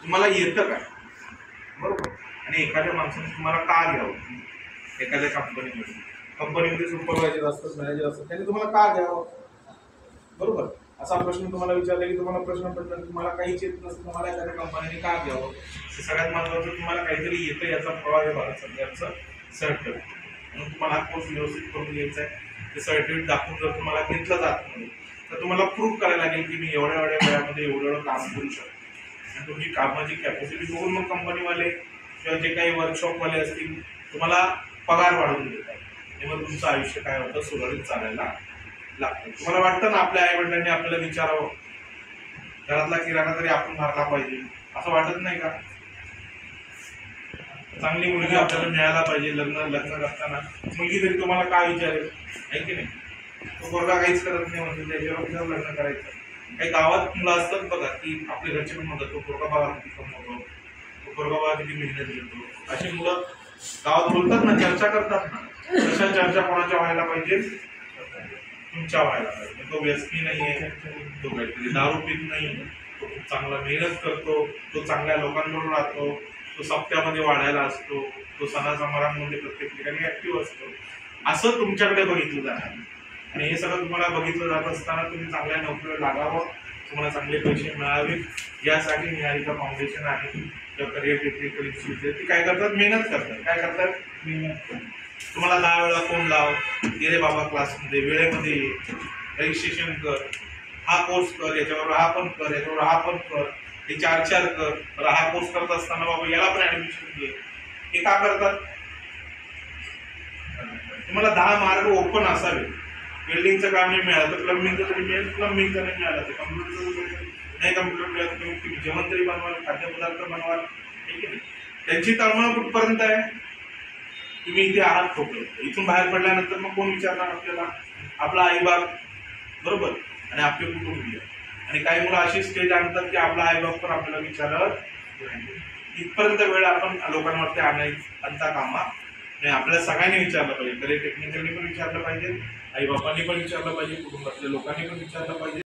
तुम्हाला येतं काय, बरोबर. आणि एखाद्या माणसाने तुम्हाला का घ्यावं, एखाद्या कंपनीमध्ये सुपरवायझर असतात, मॅनेजर असतात, त्यांनी तुम्हाला का घ्यावं, बरोबर. असा प्रश्न तुम्हाला विचारला की तुम्हाला प्रश्न पडला, तुम्हाला काहीच येत नसतं, तुम्हाला एखाद्या कंपनीने का घ्यावं. सगळ्यात महत्त्वाचं तुम्हाला काहीतरी येतं याचा पुरावा आहे भारत सरकारचं सर्टिफिकेट. म्हणून तुम्हाला हा कोर्स व्यवस्थित करून घ्यायचा आहे. ते सर्टिफिकेट दाखवून जर तुम्हाला घेतलं जात नाही तर तुम्हाला प्रूव्ह करायला लागेल की मी एवढ्या वेळामध्ये एवढं काम करू शकतो. आणि तुमची कामाची कॅपॅसिटी बघून मग कंपनीवाले किंवा जे काही वर्कशॉपवाले असतील तुम्हाला पगार वाढवून देतात. आणि मग तुमचं आयुष्य काय होतं, सुरळीत चालायला लागतं. तुम्हाला वाटतं ना आपल्या आई वडिलांनी आपल्याला विचारावं, घरातला किराणा तरी आपण भरला पाहिजे, असं वाटत नाही का? चांगली मुलगी आपल्याला मिळायला पाहिजे, लग्न करताना मुलगी तरी तुम्हाला काय विचारेल, आहे की नाही? तो पोरगा काहीच करत नाही म्हणजे त्याच्यावर लग्न करायचं. काही गावात मुलं असतात बघा की आपल्या घरचे पण म्हणतात तो पोरगा बघा किती कमवतो, तो पोरगा बघा किती मेहनत घेतो. अशी मुलं गावात बोलतात ना, चर्चा करतात ना. तशा चर्चा कोणाच्या व्हायला पाहिजे, तुमच्या व्हायला पाहिजे. तो व्यसनी नाहीये, तो काहीतरी दारू पीत नाही, तो खूप चांगला मेहनत करतो, तो चांगल्या लोकांबरोबर राहतो, तो सप्त्यामध्ये वाढायला असतो, तो सणासमारंभामध्ये प्रत्येक ठिकाणी ऍक्टिव्ह असतो. असं तुमच्याकडे बघितलं जाणार. आणि हे सगळं तुम्हाला बघितलं जात असताना तुम्ही चांगल्या नोकरीवर लागावं, तुम्हाला चांगले पैसे मिळावे, यासाठी निहारिका फाउंडेशन आहे किंवा करिअर टेक्निकल इन्स्टिट्यूट ती काय करतात, मेहनत करतात. काय करतात, मेहनत. तुम्हाला 10 वेळा फोन लाव, गेले बाबा क्लासमध्ये वेळेमध्ये रजिस्ट्रेशन कर, हा कोर्स कर, याच्याबरोबर हा पण कर, याच्याबरोबर हा पण कर, हे 4 कर. हा कोर्स करत असताना बाबा याला पण ऍडमिशन घे. हे का करतात? तुम्हाला 10 मार्ग ओपन असावे. बिल्डिंगचं काम नाही मिळालं तर प्लंबिंगचं तरी मिळेल, प्लंबिंगचं नाही मिळालं तर कम्प्युटरचं नाही, कम्प्युटर मिळालं तर तुम्ही जेवण तरी बनवाल, खाद्यपदार्थ बनवाल, ठीक आहे. त्यांची तळमळ कुठपर्यंत आहे? तुम्ही इथे आहात ठोकले, इथून बाहेर पडल्यानंतर मग कोण विचारणार आपल्याला? आपला आईबाप, बरोबर, आणि आपले कुटुंबीय. आणि काही मुलं अशी स्टेज आणतात की आपला आईबाप पण आपल्याला विचारत. इथपर्यंत वेळ आपण लोकांवरती आणता कामा नाही. आपल्याला सगळ्यांनी विचारलं पाहिजे, करिअर टेक्निकलनी पण विचारलं पाहिजे, आई बापांनी पण विचारलं पाहिजे, कुटुंबातल्या लोकांनी पण विचारलं पाहिजे.